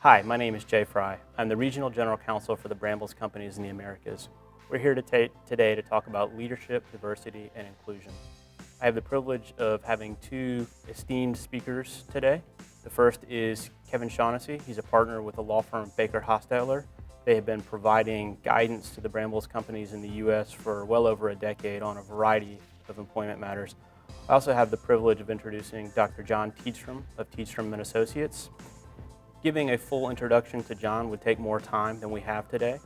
Hi, my name is Jay Fry. I'm the Regional General Counsel for the Brambles companies in the Americas. We're here today to talk about leadership, diversity, and inclusion. I have the privilege of having two esteemed speakers today. The first is Kevin Shaughnessy. He's a partner with the law firm Baker Hostetler. They have been providing guidance to the Brambles companies in the U.S. for well over a decade on a variety of employment matters. I also have the privilege of introducing Dr. John Teedstrom of Teedstrom & Associates. Giving a full introduction to John would take more time than we have today.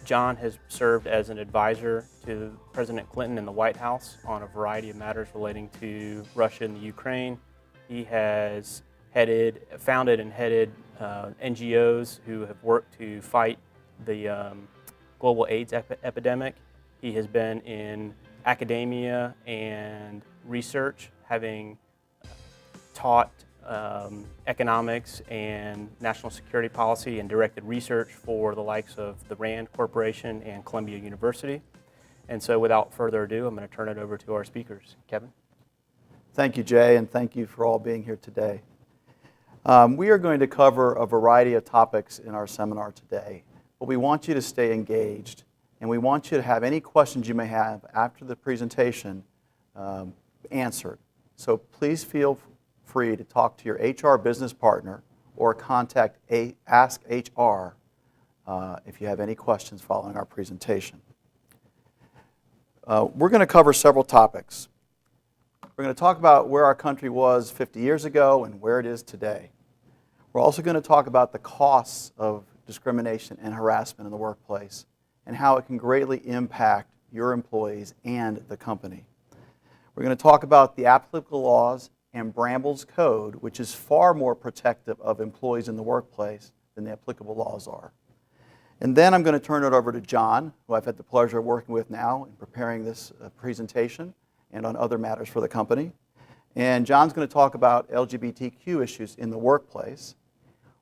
John has served as an advisor to President Clinton in the White House on a variety of matters relating to Russia and the Ukraine. He has founded and headed NGOs who have worked to fight the global AIDS epidemic. He has been in academia and research, having taught economics and national security policy and directed research for the likes of the RAND Corporation and Columbia University. And so without further ado, I'm going to turn it over to our speakers. Kevin? Thank you, Jay, and thank you for all being here today. We are going to cover a variety of topics in our seminar today, but we want you to stay engaged, and we want you to have any questions you may have after the presentation answered. So please feel free to talk to your HR business partner or contact Ask HR if you have any questions following our presentation. We're going to cover several topics. We're going to talk about where our country was 50 years ago and where it is today. We're also going to talk about the costs of discrimination and harassment in the workplace and how it can greatly impact your employees and the company. We're going to talk about the applicable laws and Brambles Code, which is far more protective of employees in the workplace than the applicable laws are. And then I'm going to turn it over to John, who I've had the pleasure of working with now in preparing this presentation and on other matters for the company. And John's going to talk about LGBTQ issues in the workplace.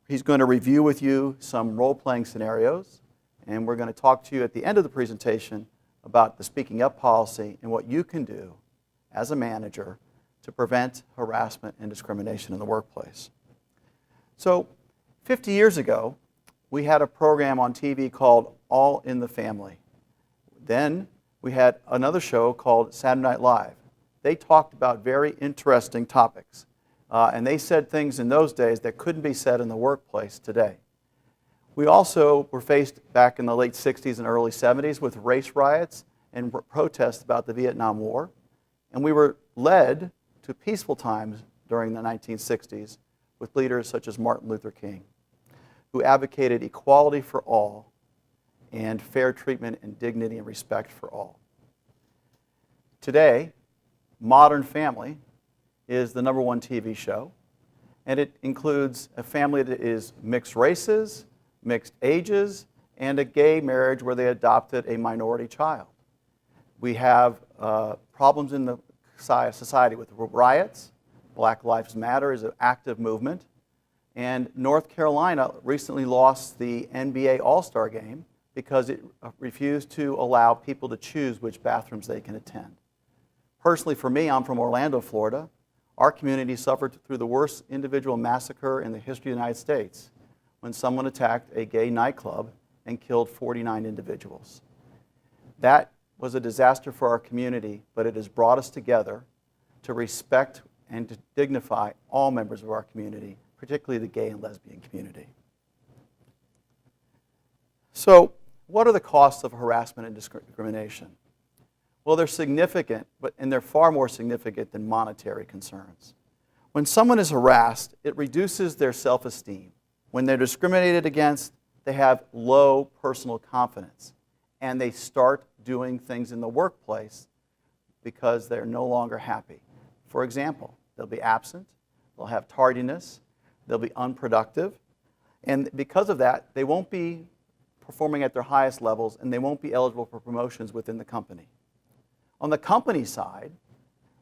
He's going to review with you some role-playing scenarios, and we're going to talk to you at the end of the presentation about the speaking up policy and what you can do as a manager to prevent harassment and discrimination in the workplace. So 50 years ago, we had a program on TV called All in the Family. Then we had another show called Saturday Night Live. They talked about very interesting topics, and they said things in those days that couldn't be said in the workplace today. We also were faced back in the late 60s and early 70s with race riots and protests about the Vietnam War, and we were led to peaceful times during the 1960s with leaders such as Martin Luther King, who advocated equality for all and fair treatment and dignity and respect for all. Today, Modern Family is the #1 TV show, and it includes a family that is mixed races, mixed ages, and a gay marriage where they adopted a minority child. We have problems in the society with riots. Black Lives Matter is an active movement. And North Carolina recently lost the NBA All-Star game because it refused to allow people to choose which bathrooms they can attend. Personally, for me, I'm from Orlando, Florida. Our community suffered through the worst individual massacre in the history of the United States when someone attacked a gay nightclub and killed 49 individuals. That was a disaster for our community, but it has brought us together to respect and to dignify all members of our community, particularly the gay and lesbian community. So, what are the costs of harassment and discrimination? Well, they're significant, and they're far more significant than monetary concerns. When someone is harassed, it reduces their self-esteem. When they're discriminated against, they have low personal confidence, and they start doing things in the workplace because they're no longer happy. For example, they'll be absent, they'll have tardiness, they'll be unproductive, and because of that, they won't be performing at their highest levels, and they won't be eligible for promotions within the company. On the company side,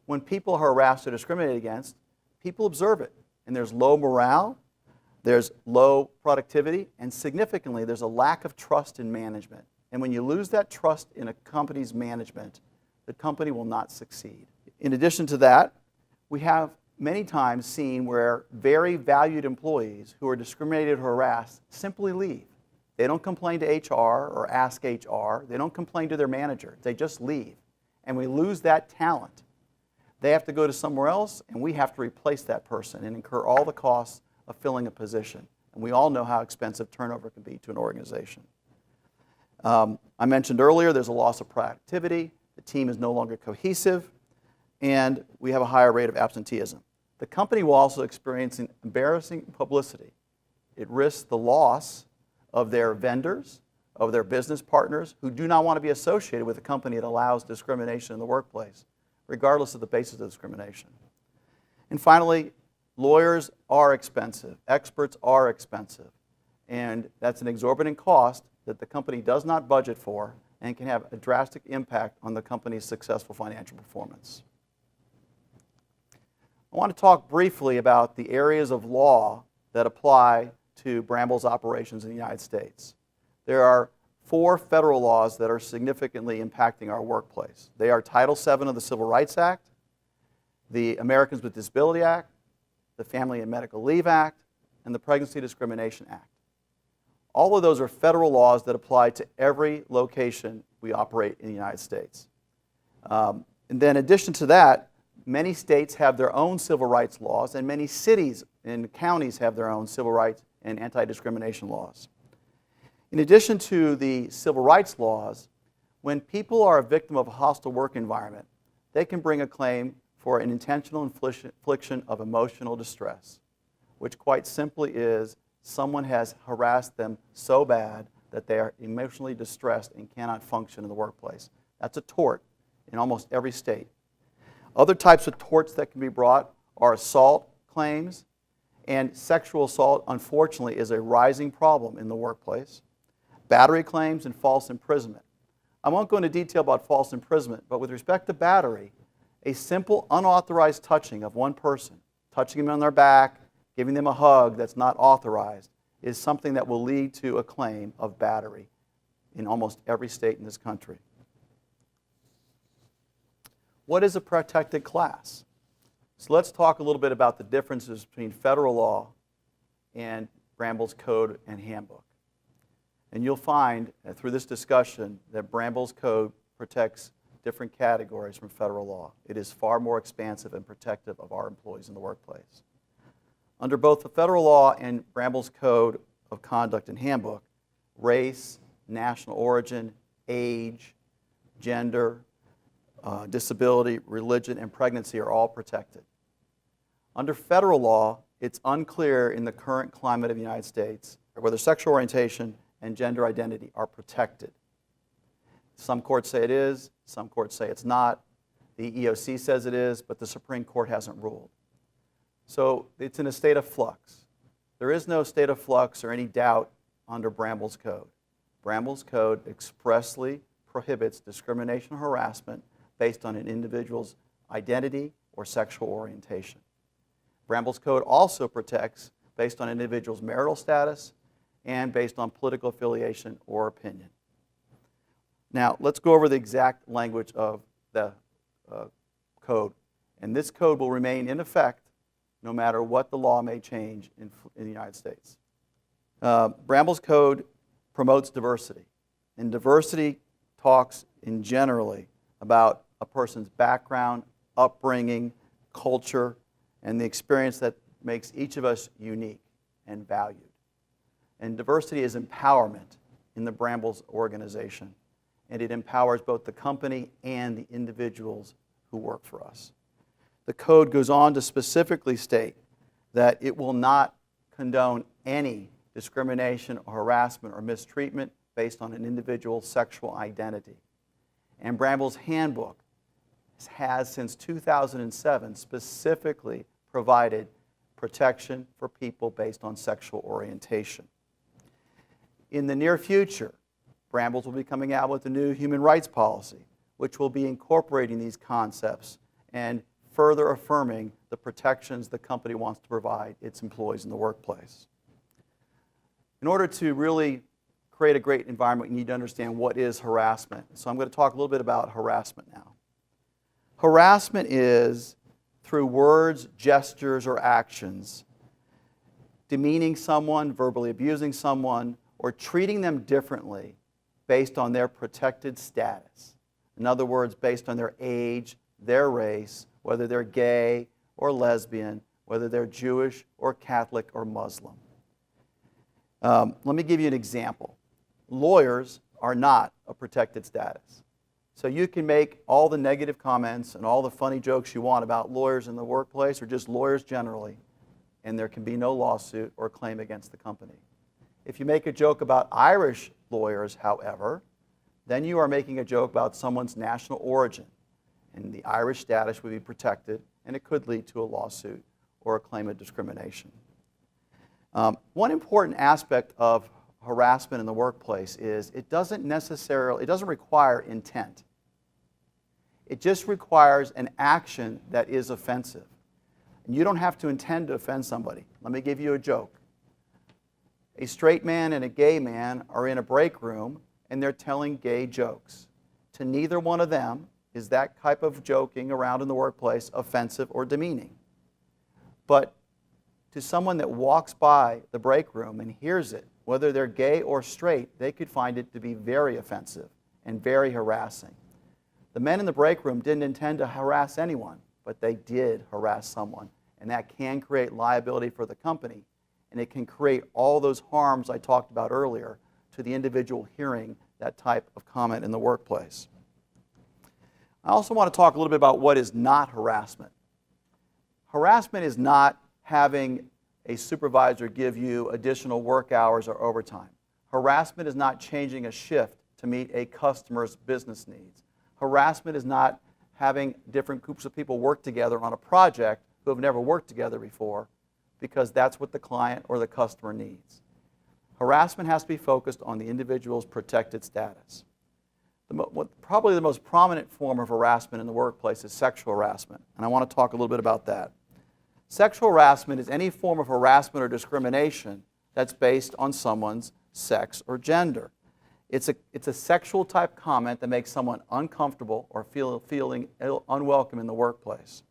when people are harassed or discriminated against, people observe it, and there's low morale, there's low productivity, and significantly, there's a lack of trust in management. And when you lose that trust in a company's management, the company will not succeed. In addition to that, we have many times seen where very valued employees who are discriminated or harassed simply leave. They don't complain to HR or ask HR. They don't complain to their manager. They just leave. And we lose that talent. They have to go to somewhere else, and we have to replace that person and incur all the costs of filling a position. And we all know how expensive turnover can be to an organization. I mentioned earlier there's a loss of productivity. The team is no longer cohesive, and we have a higher rate of absenteeism. The company will also experience embarrassing publicity. It risks the loss of their vendors, of their business partners who do not want to be associated with a company that allows discrimination in the workplace, regardless of the basis of discrimination. And finally, lawyers are expensive. Experts are expensive. And that's an exorbitant cost that the company does not budget for and can have a drastic impact on the company's successful financial performance. I want to talk briefly about the areas of law that apply to Brambles operations in the United States. There are 4 federal laws that are significantly impacting our workplace. They are Title VII of the Civil Rights Act, the Americans with Disability Act, the Family and Medical Leave Act, and the Pregnancy Discrimination Act. All of those are federal laws that apply to every location we operate in the United States. And then in addition to that, many states have their own civil rights laws, and many cities and counties have their own civil rights and anti-discrimination laws. In addition to the civil rights laws, when people are a victim of a hostile work environment, they can bring a claim for an intentional infliction of emotional distress, which quite simply is someone has harassed them so bad that they are emotionally distressed and cannot function in the workplace. That's a tort in almost every state. Other types of torts that can be brought are assault claims, and sexual assault, unfortunately, is a rising problem in the workplace. Battery claims and false imprisonment. I won't go into detail about false imprisonment, but with respect to battery, a simple unauthorized touching of one person, touching them on their back, giving them a hug that's not authorized, is something that will lead to a claim of battery in almost every state in this country. What is a protected class? So let's talk a little bit about the differences between federal law and Brambles Code and Handbook. And you'll find through this discussion that Brambles Code protects different categories from federal law. It is far more expansive and protective of our employees in the workplace. Under both the federal law and Brambles Code of Conduct and Handbook, race, national origin, age, gender, disability, religion, and pregnancy are all protected. Under federal law, it's unclear in the current climate of the United States whether sexual orientation and gender identity are protected. Some courts say it is, some courts say it's not. The EOC says it is, but the Supreme Court hasn't ruled. So it's in a state of flux. There is no state of flux or any doubt under Brambles Code. Brambles Code expressly prohibits discrimination or harassment based on an individual's identity or sexual orientation. Brambles Code also protects based on an individual's marital status and based on political affiliation or opinion. Now, let's go over the exact language of the code. And this code will remain in effect no matter what the law may change in the United States. Brambles Code promotes diversity. And diversity talks in generally about a person's background, upbringing, culture, and the experience that makes each of us unique and valued. And diversity is empowerment in the Brambles organization. And it empowers both the company and the individuals who work for us. The code goes on to specifically state that it will not condone any discrimination or harassment or mistreatment based on an individual's sexual identity. And Brambles' handbook has since 2007 specifically provided protection for people based on sexual orientation. In the near future, Brambles will be coming out with a new human rights policy, which will be incorporating these concepts and further affirming the protections the company wants to provide its employees in the workplace. In order to really create a great environment, you need to understand what is harassment. So I'm going to talk a little bit about harassment now. Harassment is, through words, gestures, or actions, demeaning someone, verbally abusing someone, or treating them differently based on their protected status. In other words, based on their age, their race, whether they're gay or lesbian, whether they're Jewish or Catholic or Muslim. Let me give you an example. Lawyers are not a protected status. So you can make all the negative comments and all the funny jokes you want about lawyers in the workplace or just lawyers generally, and there can be no lawsuit or claim against the company. If you make a joke about Irish lawyers, however, then you are making a joke about someone's national origin, and the Irish status would be protected, and it could lead to a lawsuit or a claim of discrimination. One important aspect of harassment in the workplace is it doesn't require intent. It just requires an action that is offensive. And you don't have to intend to offend somebody. Let me give you a joke. A straight man and a gay man are in a break room and they're telling gay jokes. To neither one of them is that type of joking around in the workplace offensive or demeaning. But to someone that walks by the break room and hears it, whether they're gay or straight, they could find it to be very offensive and very harassing. The men in the break room didn't intend to harass anyone, but they did harass someone. And that can create liability for the company, and it can create all those harms I talked about earlier to the individual hearing that type of comment in the workplace. I also want to talk a little bit about what is not harassment. Harassment is not having a supervisor give you additional work hours or overtime. Harassment is not changing a shift to meet a customer's business needs. Harassment is not having different groups of people work together on a project who have never worked together before because that's what the client or the customer needs. Harassment has to be focused on the individual's protected status. Probably the most prominent form of harassment in the workplace is sexual harassment, and I want to talk a little bit about that. Sexual harassment is any form of harassment or discrimination that's based on someone's sex or gender. It's a sexual type comment that makes someone uncomfortable or feeling unwelcome in the workplace.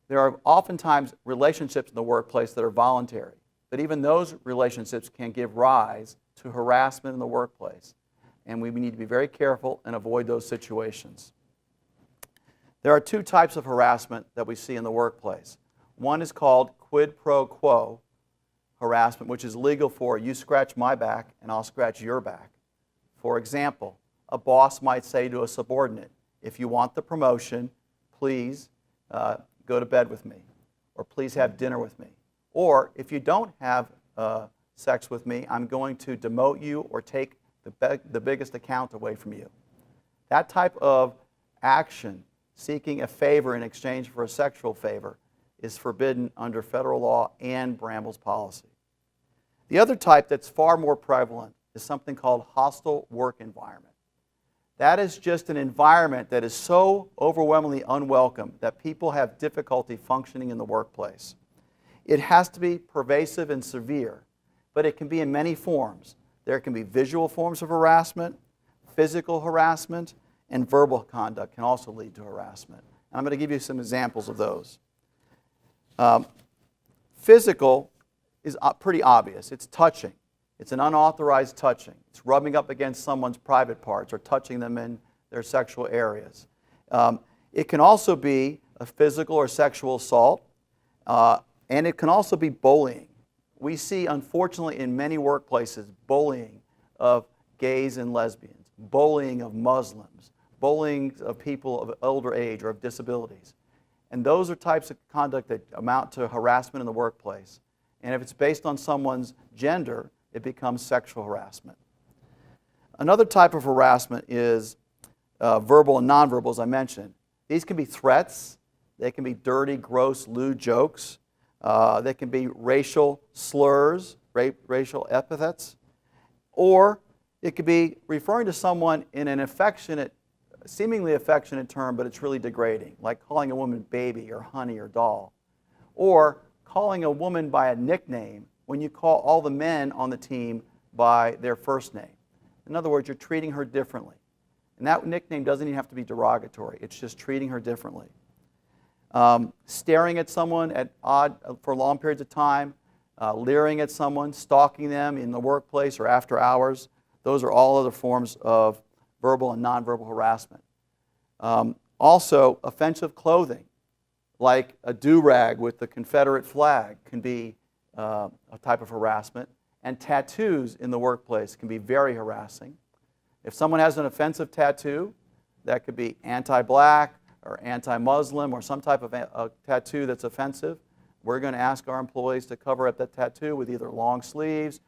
There are oftentimes relationships in the workplace that are voluntary, but even those relationships can give rise to harassment in the workplace, and we need to be very careful and avoid those situations. There are two types of harassment that we see in the workplace. One is called quid pro quo harassment, which is legal for you scratch my back and I'll scratch your back. For example, a boss might say to a subordinate, if you want the promotion, please go to bed with me, or please have dinner with me. Or if you don't have sex with me, I'm going to demote you or take the biggest account away from you. That type of action, seeking a favor in exchange for a sexual favor, is forbidden under federal law and Brambles policy. The other type that's far more prevalent is something called hostile work environment. That is just an environment that is so overwhelmingly unwelcome that people have difficulty functioning in the workplace. It has to be pervasive and severe, but it can be in many forms. There can be visual forms of harassment, physical harassment, and verbal conduct can also lead to harassment. And I'm going to give you some examples of those. Physical is pretty obvious. It's touching. It's an unauthorized touching. It's rubbing up against someone's private parts or touching them in their sexual areas. It can also be a physical or sexual assault, and it can also be bullying. We see, unfortunately, in many workplaces, bullying of gays and lesbians, bullying of Muslims, bullying of people of older age or of disabilities. And those are types of conduct that amount to harassment in the workplace. And if it's based on someone's gender, it becomes sexual harassment. Another type of harassment is verbal and nonverbal, as I mentioned. These can be threats. They can be dirty, gross, lewd jokes. They can be racial slurs, racial epithets. Or it could be referring to someone in an affectionate, seemingly affectionate term, but it's really degrading, like calling a woman baby or honey or doll. Or calling a woman by a nickname when you call all the men on the team by their first name. In other words, you're treating her differently. And that nickname doesn't even have to be derogatory. It's just treating her differently. Staring at someone for long periods of time, leering at someone, stalking them in the workplace or after hours. Those are all other forms of verbal and nonverbal harassment. Also, offensive clothing, like a do-rag with the Confederate flag, can be a type of harassment. And tattoos in the workplace can be very harassing. If someone has an offensive tattoo, that could be anti-black or anti-Muslim or some type of a tattoo that's offensive, we're going to ask our employees to cover up that tattoo with either long sleeves,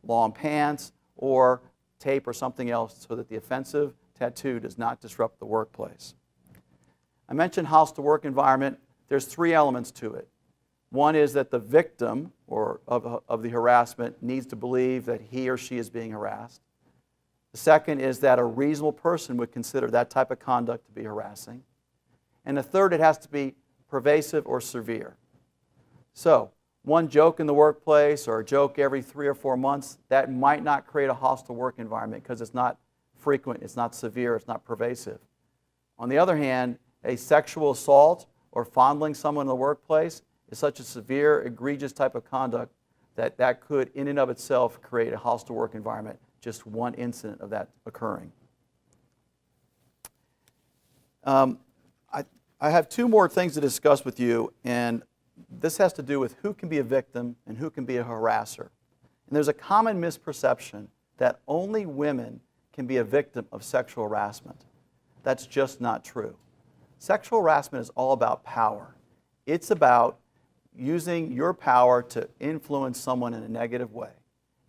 long pants, or tape or something else so that the offensive tattoo does not disrupt the workplace. I mentioned hostile work environment. There's 3 elements to it. One is that the victim of the harassment needs to believe that he or she is being harassed. The second is that a reasonable person would consider that type of conduct to be harassing. And the third, it has to be pervasive or severe. So, one joke in the workplace or a joke every 3 or 4 months, that might not create a hostile work environment because it's not frequent, it's not severe, it's not pervasive. On the other hand, a sexual assault or fondling someone in the workplace is such a severe, egregious type of conduct that could, in and of itself, create a hostile work environment, just one incident of that occurring. I have 2 more things to discuss with you, and this has to do with who can be a victim and who can be a harasser. And there's a common misperception that only women can be a victim of sexual harassment. That's just not true. Sexual harassment is all about power. It's about using your power to influence someone in a negative way.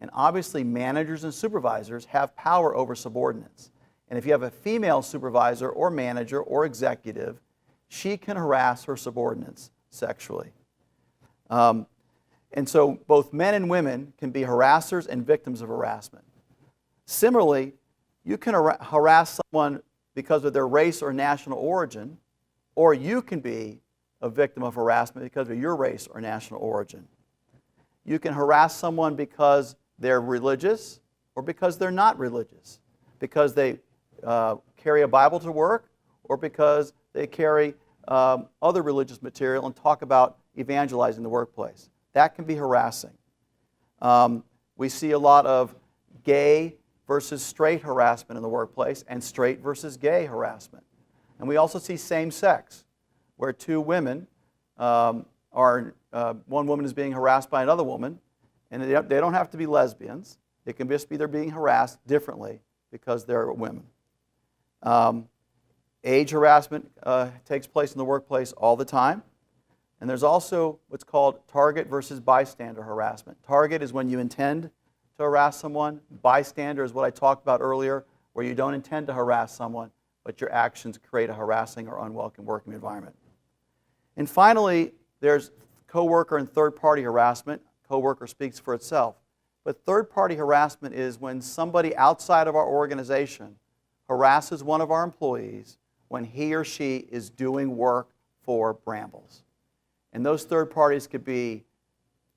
And obviously, managers and supervisors have power over subordinates. And if you have a female supervisor or manager or executive, she can harass her subordinates sexually. And so both men and women can be harassers and victims of harassment. Similarly, you can harass someone because of their race or national origin, or you can be a victim of harassment because of your race or national origin. You can harass someone because they're religious or because they're not religious, because they carry a Bible to work or because they carry other religious material and talk about evangelizing the workplace. That can be harassing. We see a lot of gay versus straight harassment in the workplace and straight versus gay harassment. And we also see same-sex, where 2 women one woman is being harassed by another woman, and they don't have to be lesbians. It can just be they're being harassed differently because they're women. Age harassment takes place in the workplace all the time. And there's also what's called target versus bystander harassment. Target is when you intend to harass someone. Bystander is what I talked about earlier, where you don't intend to harass someone, but your actions create a harassing or unwelcome working environment. And finally, there's coworker and third-party harassment. Coworker speaks for itself. But third-party harassment is when somebody outside of our organization harasses one of our employees when he or she is doing work for Brambles. And those third parties could be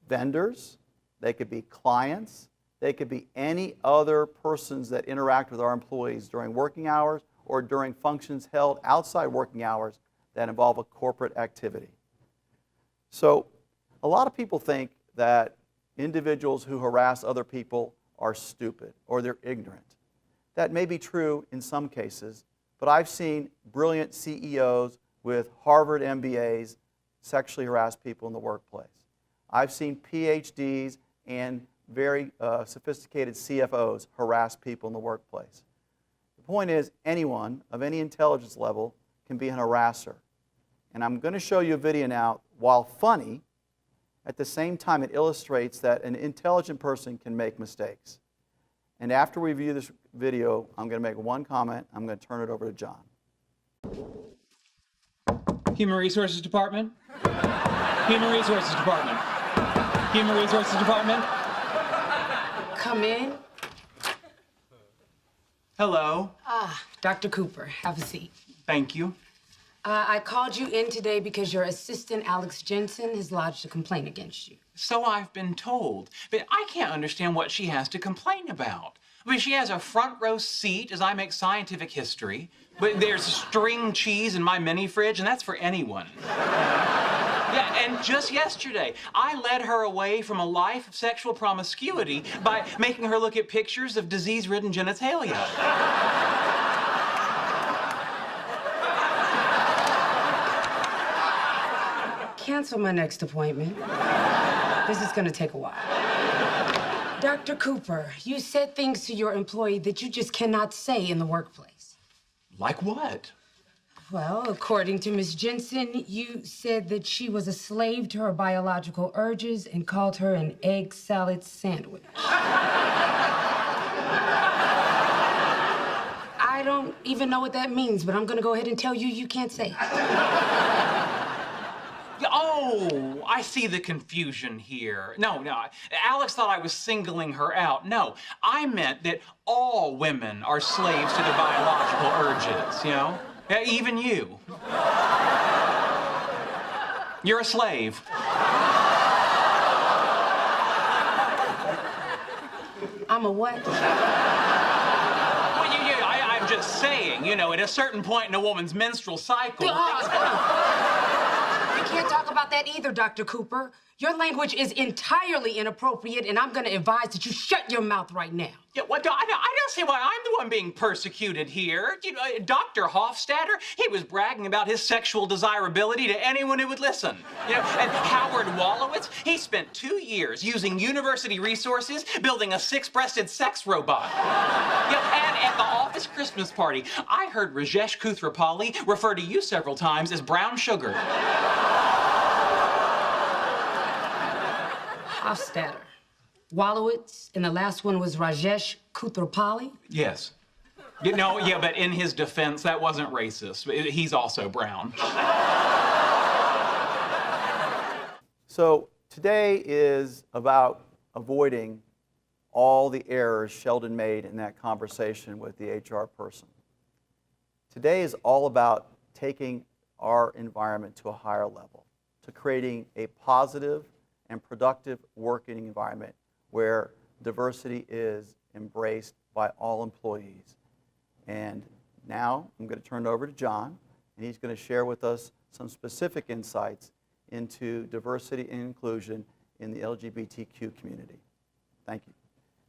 vendors, they could be clients, they could be any other persons that interact with our employees during working hours or during functions held outside working hours that involve a corporate activity. So a lot of people think that individuals who harass other people are stupid or they're ignorant. That may be true in some cases, but I've seen brilliant CEOs with Harvard MBAs sexually harass people in the workplace. I've seen PhDs and very sophisticated CFOs harass people in the workplace. The point is, anyone of any intelligence level can be an harasser. And I'm going to show you a video now. While funny, at the same time it illustrates that an intelligent person can make mistakes. And after we view this video, I'm going to make one comment. I'm going to turn it over to John. Human Resources Department. Human Resources Department. Human Resources Department. Come in. Hello. Dr. Cooper, have a seat. Thank you. I called you in today because your assistant, Alex Jensen, has lodged a complaint against you. So I've been told, but I can't understand what she has to complain about. I mean, she has a front row seat as I make scientific history, but there's string cheese in my mini fridge, and that's for anyone. Yeah, and just yesterday, I led her away from a life of sexual promiscuity by making her look at pictures of disease-ridden genitalia. Cancel my next appointment. This is gonna take a while. Dr. Cooper, you said things to your employee that you just cannot say in the workplace. Like what? Well, according to Miss Jensen, you said that she was a slave to her biological urges and called her an egg salad sandwich. I don't even know what that means, but I'm gonna go ahead and tell you you can't say it. Oh, I see the confusion here. No, Alex thought I was singling her out. No, I meant that all women are slaves to their biological urges, you know? Yeah, even you. You're a slave. I'm a what? Well, I'm just saying, you know, at a certain point in a woman's menstrual cycle... You can't talk about that either, Dr. Cooper. Your language is entirely inappropriate, and I'm going to advise that you shut your mouth right now. Yeah, well, I don't see why I'm the one being persecuted here. You know, Dr. Hofstadter, he was bragging about his sexual desirability to anyone who would listen. You know, and Howard Wolowitz, he spent 2 years using university resources building a 6-breasted sex robot. Yeah, and at the office Christmas party, I heard Rajesh Kuthrapali refer to you several times as brown sugar. Hofstadter, Wolowitz, and the last one was Rajesh Kuthrapali? Yes. Yeah, but in his defense, that wasn't racist. He's also brown. So today is about avoiding all the errors Sheldon made in that conversation with the HR person. Today is all about taking our environment to a higher level, to creating a positive and productive working environment where diversity is embraced by all employees. And now I'm going to turn it over to John, and he's going to share with us some specific insights into diversity and inclusion in the LGBTQ community. Thank you.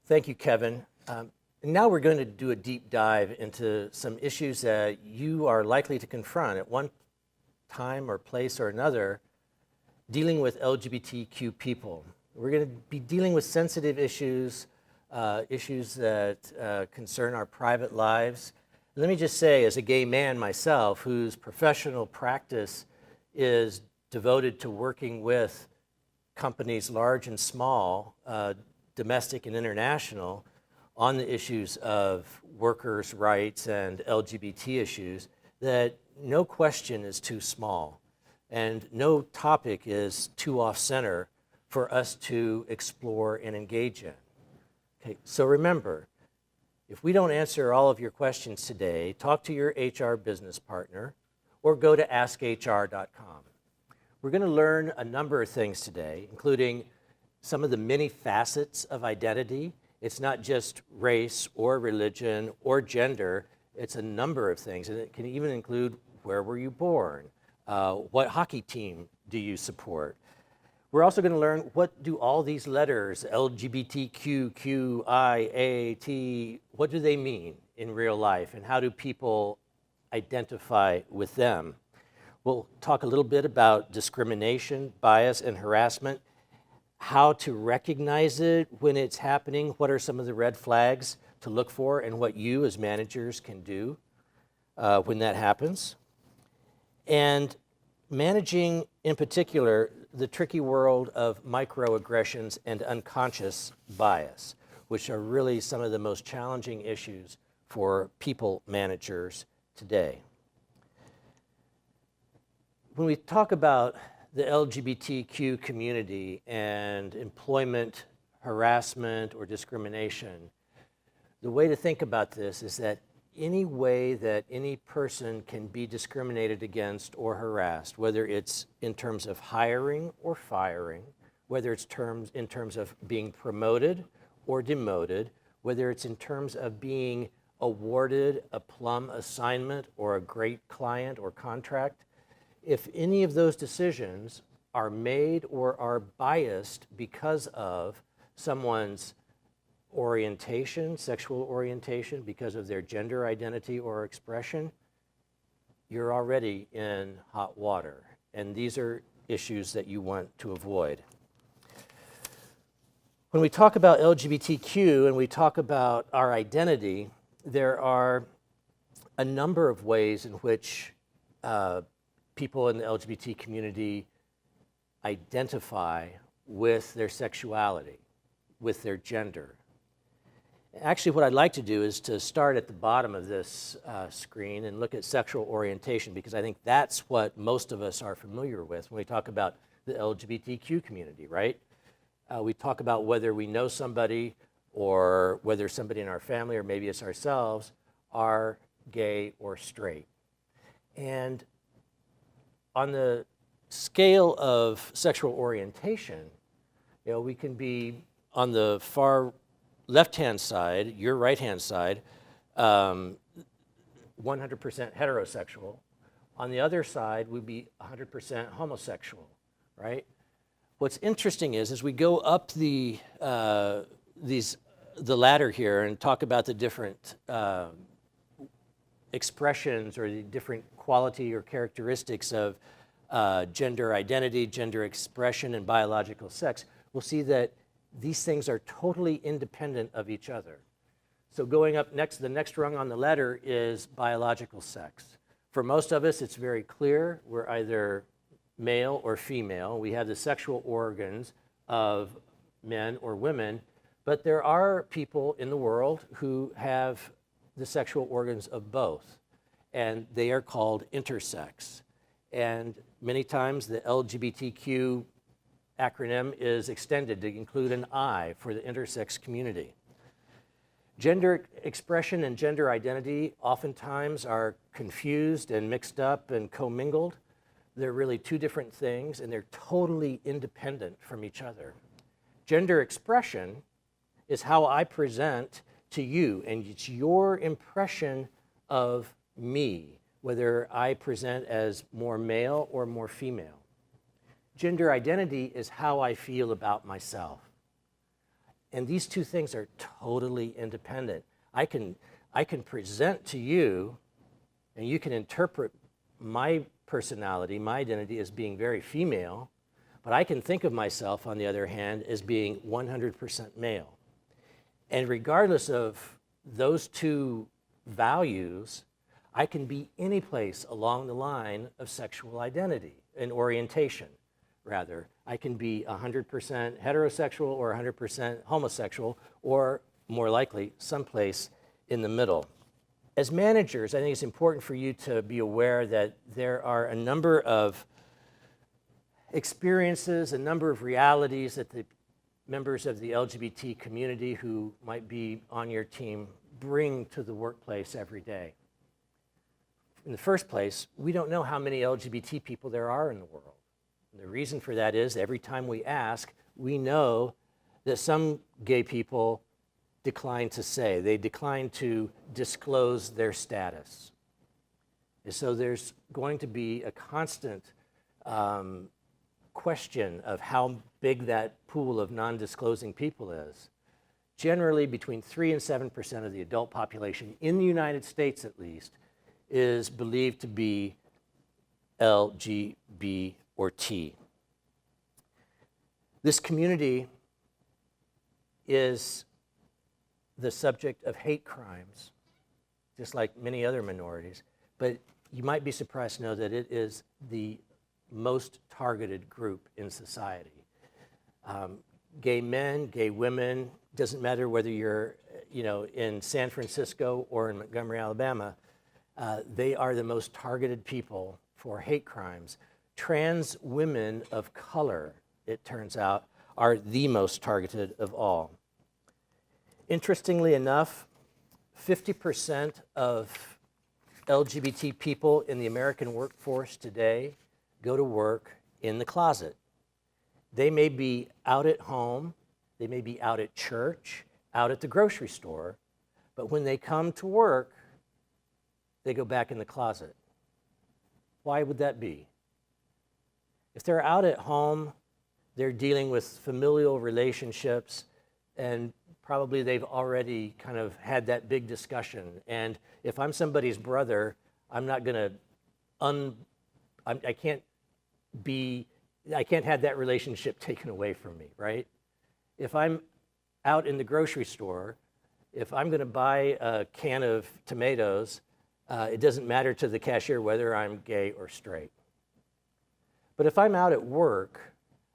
Thank you, Kevin. Now we're going to do a deep dive into some issues that you are likely to confront at one time or place or another dealing with LGBTQ people. We're going to be dealing with sensitive issues, issues that concern our private lives. Let me just say, as a gay man myself, whose professional practice is devoted to working with companies large and small, domestic and international, on the issues of workers' rights and LGBT issues, that no question is too small. And no topic is too off-center for us to explore and engage in. Okay, so remember, if we don't answer all of your questions today, talk to your HR business partner or go to askhr.com. We're going to learn a number of things today, including some of the many facets of identity. It's not just race or religion or gender, it's a number of things, and it can even include where were you born? What hockey team do you support? We're also going to learn, what do all these letters, LGBTQ, Q, I, A, T, what do they mean in real life, and how do people identify with them? We'll talk a little bit about discrimination, bias, and harassment, how to recognize it when it's happening, what are some of the red flags to look for, and what you as managers can do when that happens. And managing, in particular, the tricky world of microaggressions and unconscious bias, which are really some of the most challenging issues for people managers today. When we talk about the LGBTQ community and employment harassment or discrimination, the way to think about this is that any way that any person can be discriminated against or harassed, whether it's in terms of hiring or firing, whether it's in terms of being promoted or demoted, whether it's in terms of being awarded a plum assignment or a great client or contract, if any of those decisions are made or are biased because of someone's orientation, sexual orientation, because of their gender identity or expression, you're already in hot water. And these are issues that you want to avoid. When we talk about LGBTQ and we talk about our identity, there are a number of ways in which people in the LGBT community identify with their sexuality, with their gender. Actually, what I'd like to do is to start at the bottom of this screen and look at sexual orientation, because I think that's what most of us are familiar with when we talk about the LGBTQ community, right? We talk about whether we know somebody or whether somebody in our family, or maybe it's ourselves, are gay or straight. And on the scale of sexual orientation, we can be on the far left-hand side, your right-hand side, 100% heterosexual. On the other side, we'd be 100% homosexual, right? What's interesting is, as we go up the ladder here and talk about the different expressions or the different quality or characteristics of gender identity, gender expression, and biological sex, we'll see that these things are totally independent of each other. So going up next, the next rung on the ladder is biological sex. For most of us, it's very clear. We're either male or female. We have the sexual organs of men or women, but there are people in the world who have the sexual organs of both, and they are called intersex. And many times the LGBTQ acronym is extended to include an I for the intersex community. Gender expression and gender identity oftentimes are confused and mixed up and commingled. They're really two different things, and they're totally independent from each other. Gender expression is how I present to you, and it's your impression of me, whether I present as more male or more female. Gender identity is how I feel about myself. And these two things are totally independent. I can present to you, and you can interpret my personality, my identity, as being very female, but I can think of myself, on the other hand, as being 100% male. And regardless of those two values, I can be any place along the line of sexual identity and orientation, rather. I can be 100% heterosexual or 100% homosexual, or more likely, someplace in the middle. As managers, I think it's important for you to be aware that there are a number of experiences, a number of realities that the members of the LGBT community who might be on your team bring to the workplace every day. In the first place, we don't know how many LGBT people there are in the world. And the reason for that is every time we ask, we know that some gay people decline to say. They decline to disclose their status. And so there's going to be a constant question of how big that pool of non-disclosing people is. Generally, between 3 and 7% of the adult population, in the United States at least, is believed to be LGBT or T. This community is the subject of hate crimes, just like many other minorities, but you might be surprised to know that it is the most targeted group in society. Gay men, gay women, doesn't matter whether you're in San Francisco or in Montgomery, Alabama, they are the most targeted people for hate crimes. Trans women of color, it turns out, are the most targeted of all. Interestingly enough, 50% of LGBT people in the American workforce today go to work in the closet. They may be out at home, they may be out at church, out at the grocery store, but when they come to work, they go back in the closet. Why would that be? If they're out at home, they're dealing with familial relationships, and probably they've already kind of had that big discussion. And if I'm somebody's brother, I'm not going to, I can't have that relationship taken away from me, right? If I'm out in the grocery store, if I'm going to buy a can of tomatoes, it doesn't matter to the cashier whether I'm gay or straight. But if I'm out at work,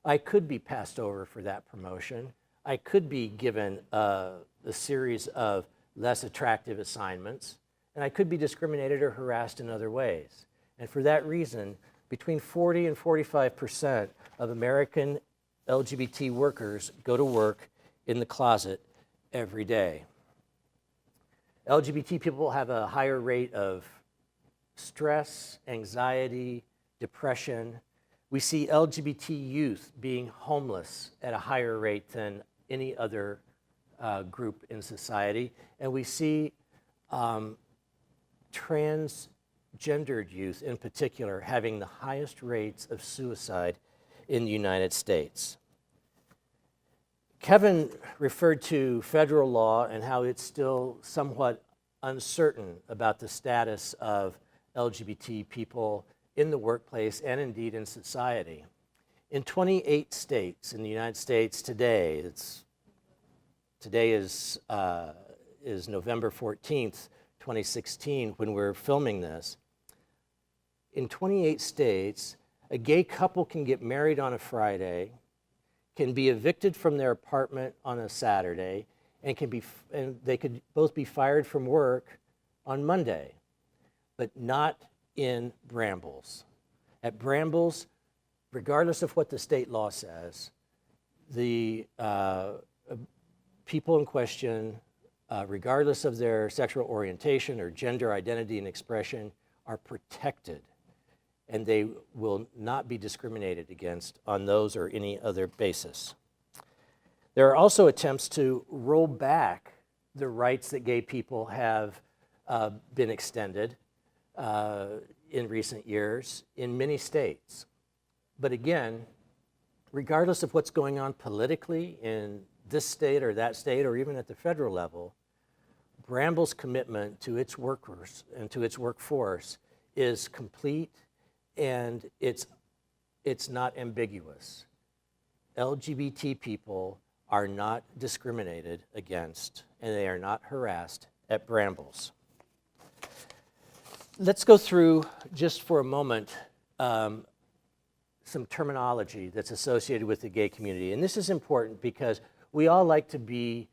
I could be passed over for that promotion. I could be given a series of less attractive assignments, and I could be discriminated or harassed in other ways. And for that reason, between 40 and 45% of American LGBT workers go to work in the closet every day. LGBT people have a higher rate of stress, anxiety, depression. We see LGBT youth being homeless at a higher rate than any other group in society. And we see transgendered youth in particular having the highest rates of suicide in the United States. Kevin referred to federal law and how it's still somewhat uncertain about the status of LGBT people in the workplace and indeed in society. In 28 states in the United States today, today is November 14th, 2016, when we're filming this. In 28 states, a gay couple can get married on a Friday, can be evicted from their apartment on a Saturday, and they could both be fired from work on Monday, but not in Brambles. At Brambles, regardless of what the state law says, the people in question, regardless of their sexual orientation or gender identity and expression, are protected, and they will not be discriminated against on those or any other basis. There are also attempts to roll back the rights that gay people have been extended in recent years in many states. But again, regardless of what's going on politically in this state or that state or even at the federal level, Brambles' commitment to its workers and to its workforce is complete, and it's not ambiguous. LGBT people are not discriminated against, and they are not harassed at Brambles. Let's go through, just for a moment, some terminology that's associated with the gay community. And this is important because we all like to be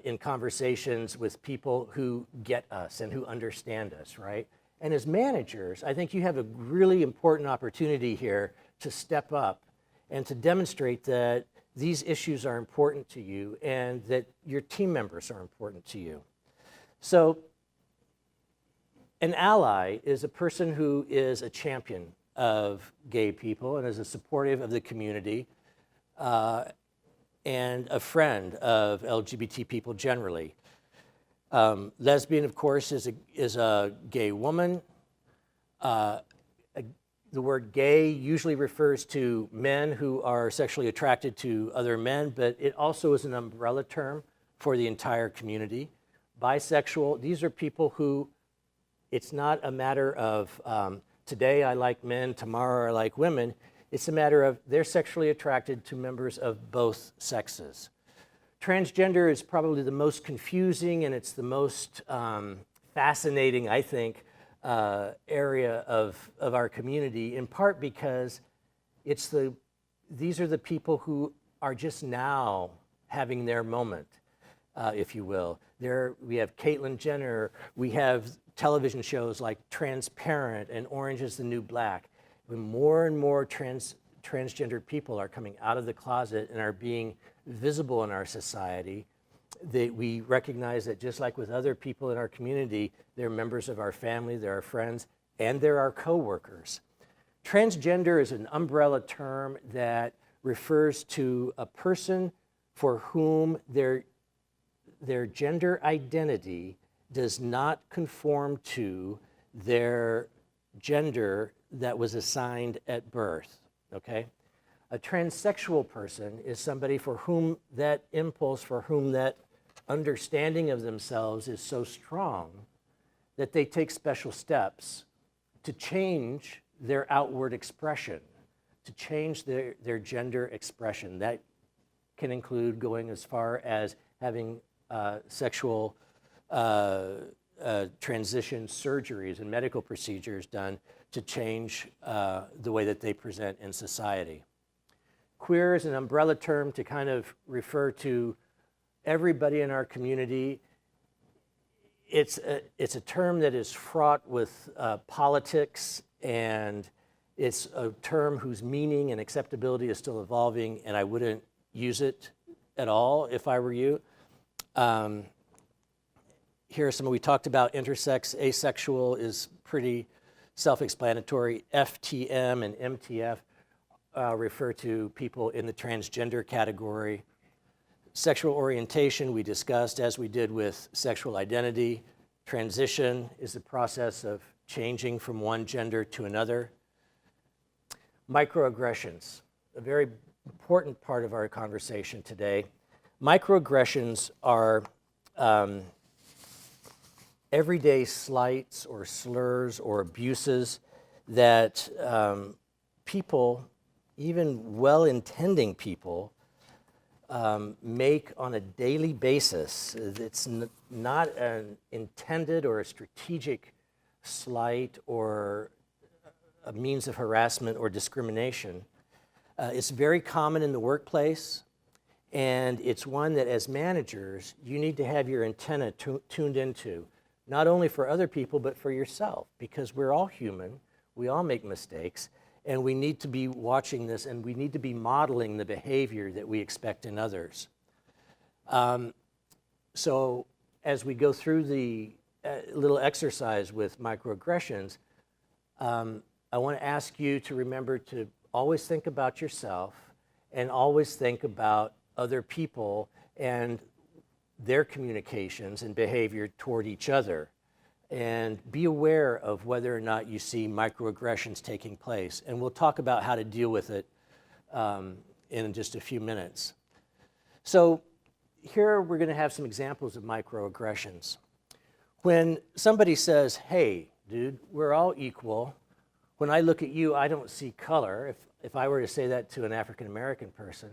in conversations with people who get us and who understand us, right? And as managers, I think you have a really important opportunity here to step up and to demonstrate that these issues are important to you and that your team members are important to you. So an ally is a person who is a champion of gay people and is a supportive of the community and a friend of LGBT people generally. Lesbian, of course, is a gay woman. The word gay usually refers to men who are sexually attracted to other men, but it also is an umbrella term for the entire community. Bisexual, these are people who, it's not a matter of today I like men, tomorrow I like women. It's a matter of they're sexually attracted to members of both sexes. Transgender is probably the most confusing and it's the most fascinating, I think, area of our community, in part because these are the people who are just now having their moment, if you will. We have Caitlyn Jenner, we have television shows like Transparent and Orange is the New Black. When more and more transgender people are coming out of the closet and are being visible in our society, we recognize that just like with other people in our community, they're members of our family, they're our friends, and they're our coworkers. Transgender is an umbrella term that refers to a person for whom their gender identity does not conform to their gender that was assigned at birth, okay? A transsexual person is somebody for whom that impulse, for whom that understanding of themselves is so strong that they take special steps to change their outward expression, to change their gender expression. That can include going as far as having sexual transition surgeries and medical procedures done to change the way that they present in society. Queer is an umbrella term to kind of refer to everybody in our community. It's a term that is fraught with politics, and it's a term whose meaning and acceptability is still evolving, and I wouldn't use it at all if I were you. Here are some, we talked about intersex, asexual is pretty self-explanatory. FTM and MTF refer to people in the transgender category. Sexual orientation we discussed, as we did with sexual identity. Transition is the process of changing from one gender to another. Microaggressions, a very important part of our conversation today. Microaggressions are everyday slights or slurs or abuses that people, even well-intending people, make on a daily basis. It's not an intended or a strategic slight or a means of harassment or discrimination. It's very common in the workplace, and it's one that as managers, you need to have your antenna tuned into, not only for other people, but for yourself, because we're all human, we all make mistakes, and we need to be watching this, and we need to be modeling the behavior that we expect in others. So as we go through the little exercise with microaggressions, I want to ask you to remember to always think about yourself and always think about other people and their communications and behavior toward each other. And be aware of whether or not you see microaggressions taking place. And we'll talk about how to deal with it in just a few minutes. So here we're going to have some examples of microaggressions. When somebody says, hey, dude, we're all equal. When I look at you, I don't see color. If I were to say that to an African-American person,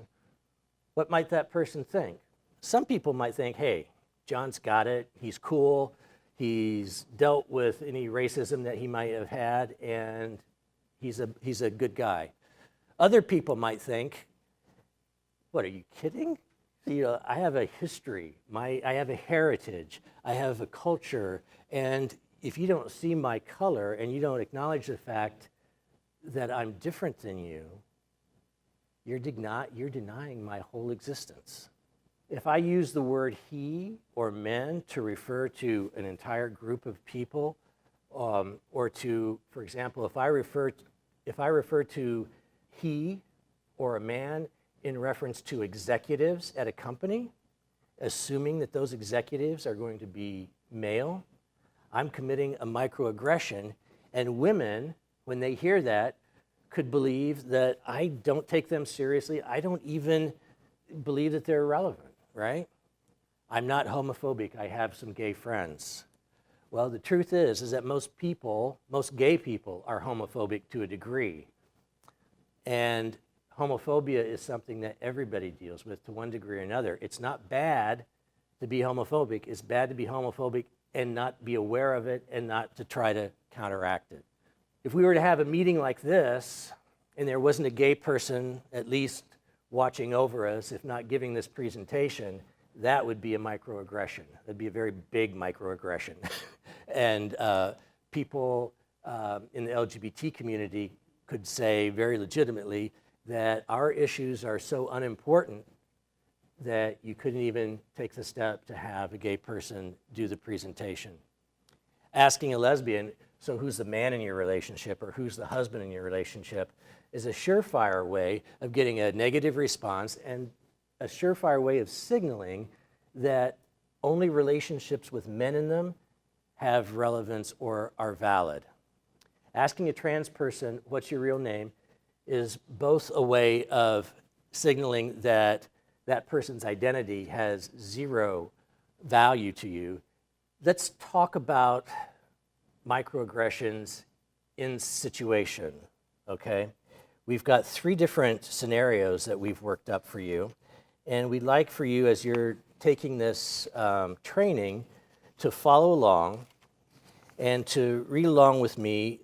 what might that person think? Some people might think, hey, John's got it, he's cool, he's dealt with any racism that he might have had, and he's a good guy. Other people might think, what, are you kidding? You know, I have a history, I have a heritage, I have a culture, and if you don't see my color and you don't acknowledge the fact that I'm different than you, you're denying my whole existence. If I use the word he or men to refer to an entire group of people, or to, for example, if I refer to he or a man in reference to executives at a company, assuming that those executives are going to be male, I'm committing a microaggression, and women, when they hear that, could believe that I don't take them seriously. I don't even believe that they're relevant, right? I'm not homophobic. I have some gay friends. Well, the truth is that most gay people are homophobic to a degree. And homophobia is something that everybody deals with to one degree or another. It's not bad to be homophobic. It's bad to be homophobic and not be aware of it and not to try to counteract it. If we were to have a meeting like this and there wasn't a gay person at least watching over us, if not giving this presentation, that would be a microaggression. That'd be a very big microaggression. And people in the LGBT community could say very legitimately that our issues are so unimportant that you couldn't even take the step to have a gay person do the presentation. Asking a lesbian, so who's the man in your relationship or who's the husband in your relationship, is a surefire way of getting a negative response and a surefire way of signaling that only relationships with men in them have relevance or are valid. Asking a trans person, what's your real name, is both a way of signaling that that person's identity has zero value to you. Let's talk about microaggressions in situation, okay? We've got 3 different scenarios that we've worked up for you, and we'd like for you, as you're taking this training, to follow along and to read along with me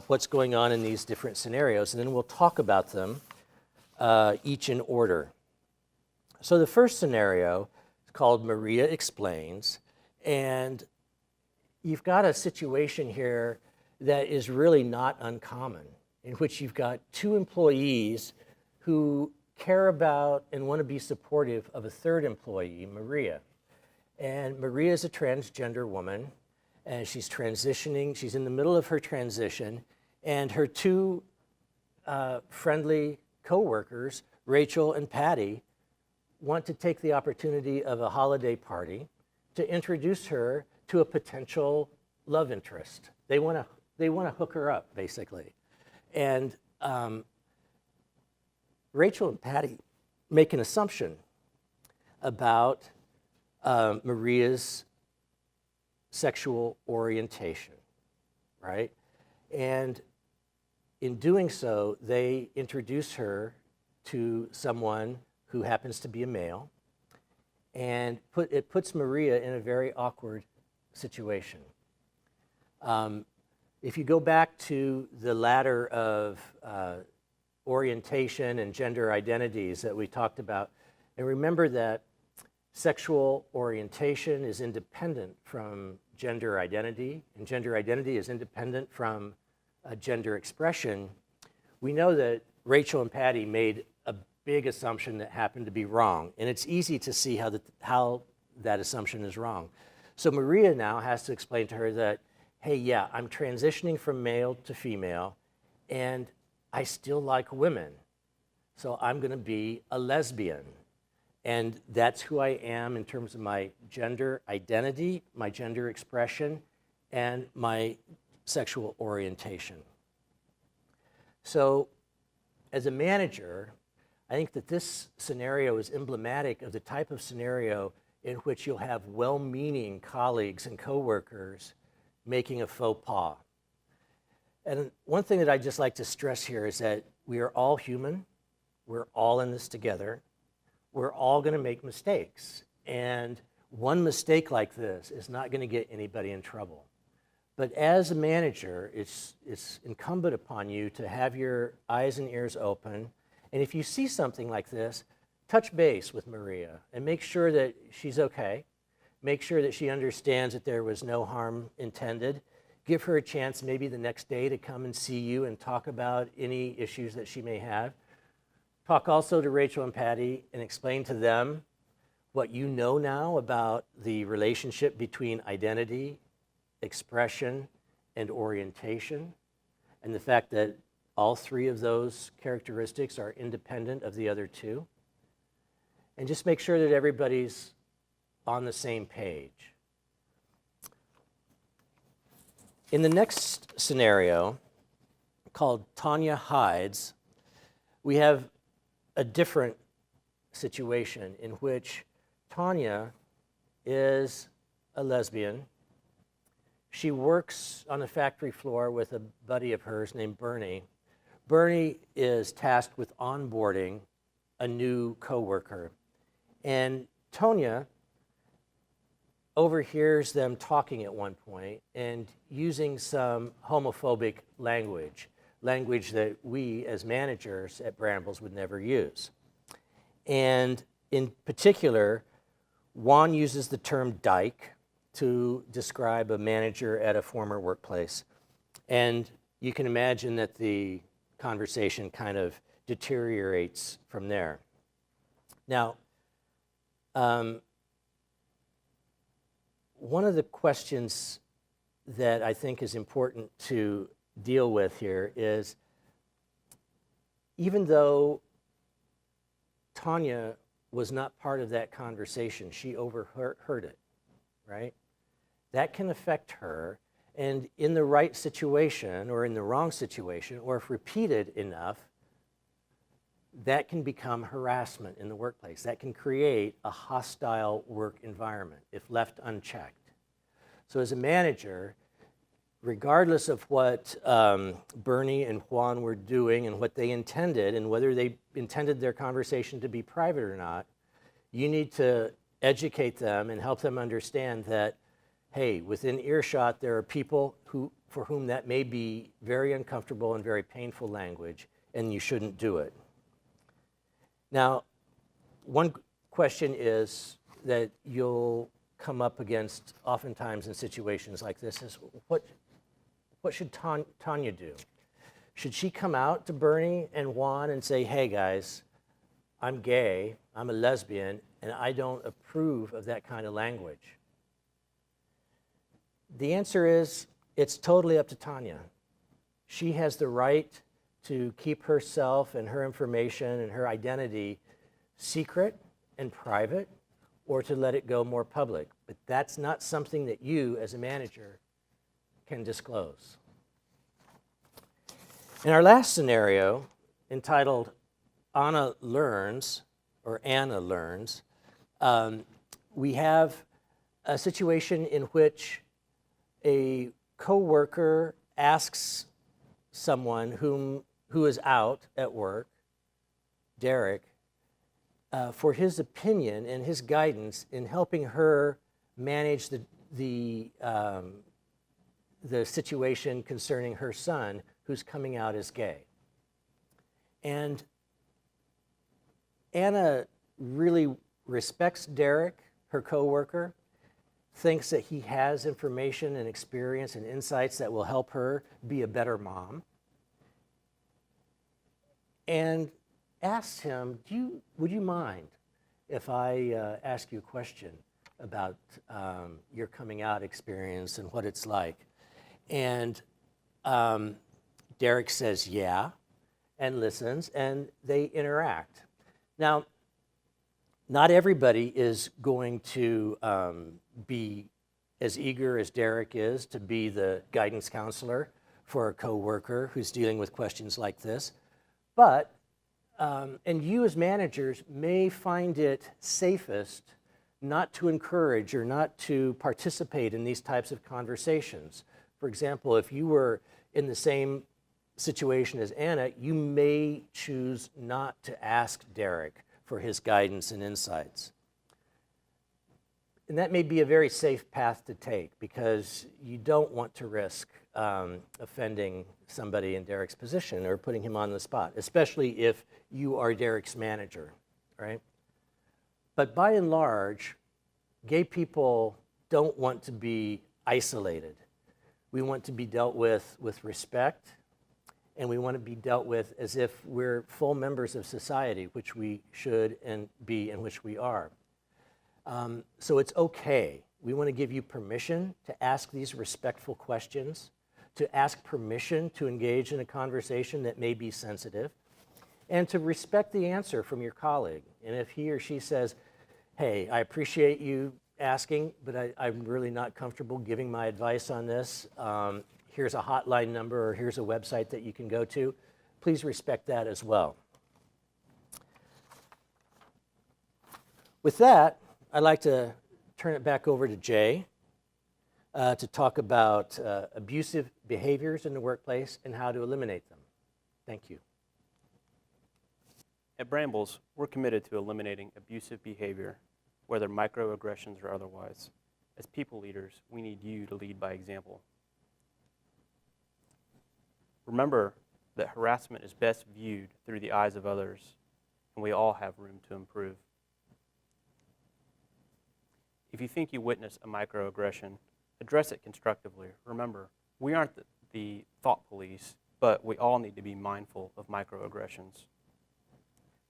what's going on in these different scenarios, and then we'll talk about them each in order. So the first scenario is called Maria Explains, and you've got a situation here that is really not uncommon, in which you've got 2 employees who care about and want to be supportive of a 3rd employee, Maria. And Maria is a transgender woman, and she's transitioning. She's in the middle of her transition, and her 2 friendly coworkers, Rachel and Patty, want to take the opportunity of a holiday party to introduce her to a potential love interest. They want to hook her up, basically. And Rachel and Patty make an assumption about Maria's sexual orientation, right? And in doing so, they introduce her to someone who happens to be a male, and it puts Maria in a very awkward situation. If you go back to the ladder of orientation and gender identities that we talked about, and remember that sexual orientation is independent from gender identity, and gender identity is independent from gender expression, we know that Rachel and Patty made a big assumption that happened to be wrong, and it's easy to see how that assumption is wrong. So Maria now has to explain to her that, hey, yeah, I'm transitioning from male to female, and I still like women, so I'm going to be a lesbian. And that's who I am in terms of my gender identity, my gender expression, and my sexual orientation. So as a manager, I think that this scenario is emblematic of the type of scenario in which you'll have well-meaning colleagues and coworkers making a faux pas. And one thing that I'd just like to stress here is that we are all human. We're all in this together. We're all going to make mistakes. And one mistake like this is not going to get anybody in trouble. But as a manager, it's incumbent upon you to have your eyes and ears open. And if you see something like this, touch base with Maria and make sure that she's okay. Make sure that she understands that there was no harm intended. Give her a chance maybe the next day to come and see you and talk about any issues that she may have. Talk also to Rachel and Patty and explain to them what you know now about the relationship between identity, expression, and orientation, and the fact that all 3 of those characteristics are independent of the other 2. And just make sure that everybody's on the same page. In the next scenario, called Tanya Hides, we have a different situation in which Tanya is a lesbian. She works on a factory floor with a buddy of hers named Bernie. Bernie is tasked with onboarding a new coworker. And Tanya overhears them talking at one point and using some homophobic language that we as managers at Brambles would never use. And in particular, Juan uses the term dyke to describe a manager at a former workplace. And you can imagine that the conversation kind of deteriorates from there. Now, one of the questions that I think is important to deal with here is, even though Tanya was not part of that conversation, she overheard it, right? That can affect her, and in the right situation or in the wrong situation, or if repeated enough, that can become harassment in the workplace. That can create a hostile work environment if left unchecked. So as a manager, regardless of what Bernie and Juan were doing and what they intended and whether they intended their conversation to be private or not, you need to educate them and help them understand that, hey, within earshot, there are people for whom that may be very uncomfortable and very painful language, and you shouldn't do it. Now, one question is that you'll come up against oftentimes in situations like this is, what should Tanya do? Should she come out to Bernie and Juan and say, hey guys, I'm gay, I'm a lesbian, and I don't approve of that kind of language? The answer is, it's totally up to Tanya. She has the right to keep herself and her information and her identity secret and private, or to let it go more public. But that's not something that you, as a manager, can disclose. In our last scenario, entitled Anna Learns, we have a situation in which a coworker asks someone who is out at work, Derek, for his opinion and his guidance in helping her manage the situation concerning her son who's coming out as gay. And Anna really respects Derek, her coworker, thinks that he has information and experience and insights that will help her be a better mom, and asked him, would you mind if I ask you a question about your coming out experience and what it's like? And Derek says, yeah, and listens, and they interact. Now, not everybody is going to be as eager as Derek is to be the guidance counselor for a coworker who's dealing with questions like this. But, and you as managers may find it safest not to encourage or not to participate in these types of conversations. For example, if you were in the same situation as Anna, you may choose not to ask Derek for his guidance and insights. And that may be a very safe path to take because you don't want to risk offending somebody in Derek's position or putting him on the spot, especially if you are Derek's manager, right? But by and large, gay people don't want to be isolated. We want to be dealt with respect, and we want to be dealt with as if we're full members of society, which we should and be and which we are. So it's okay. We want to give you permission to ask these respectful questions, to ask permission to engage in a conversation that may be sensitive, and to respect the answer from your colleague. And if he or she says, hey, I appreciate you asking, but I'm really not comfortable giving my advice on this. Here's a hotline number or here's a website that you can go to. Please respect that as well. With that, I'd like to turn it back over to Jay to talk about abusive behaviors in the workplace and how to eliminate them. Thank you. At Brambles, we're committed to eliminating abusive behavior, whether microaggressions or otherwise. As people leaders, we need you to lead by example. Remember that harassment is best viewed through the eyes of others, and we all have room to improve. If you think you witness a microaggression, address it constructively. Remember, we aren't the thought police, but we all need to be mindful of microaggressions.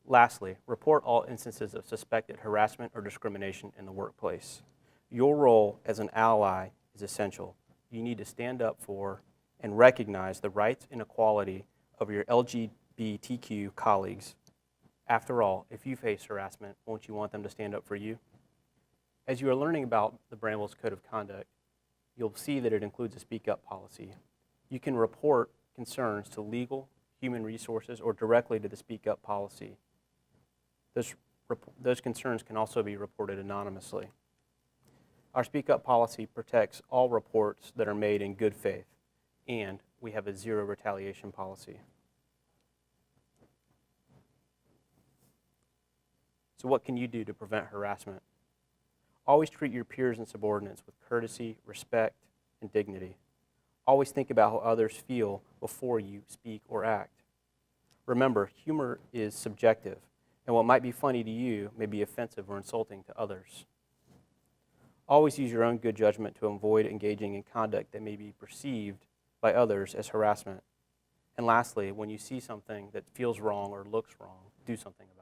Lastly, report all instances of suspected harassment or discrimination in the workplace. Your role as an ally is essential. You need to stand up for and recognize the rights and equality of your LGBTQ colleagues. After all, if you face harassment, won't you want them to stand up for you? As you are learning about the Brambles Code of Conduct, you'll see that it includes a speak up policy. You can report concerns to legal, Human Resources, or directly to the Speak Up policy. Those concerns can also be reported anonymously. Our Speak Up policy protects all reports that are made in good faith, and we have a zero retaliation policy. So what can you do to prevent harassment? Always treat your peers and subordinates with courtesy, respect, and dignity. Always think about how others feel before you speak or act. Remember, humor is subjective, and what might be funny to you may be offensive or insulting to others. Always use your own good judgment to avoid engaging in conduct that may be perceived by others as harassment. And lastly, when you see something that feels wrong or looks wrong, do something about it.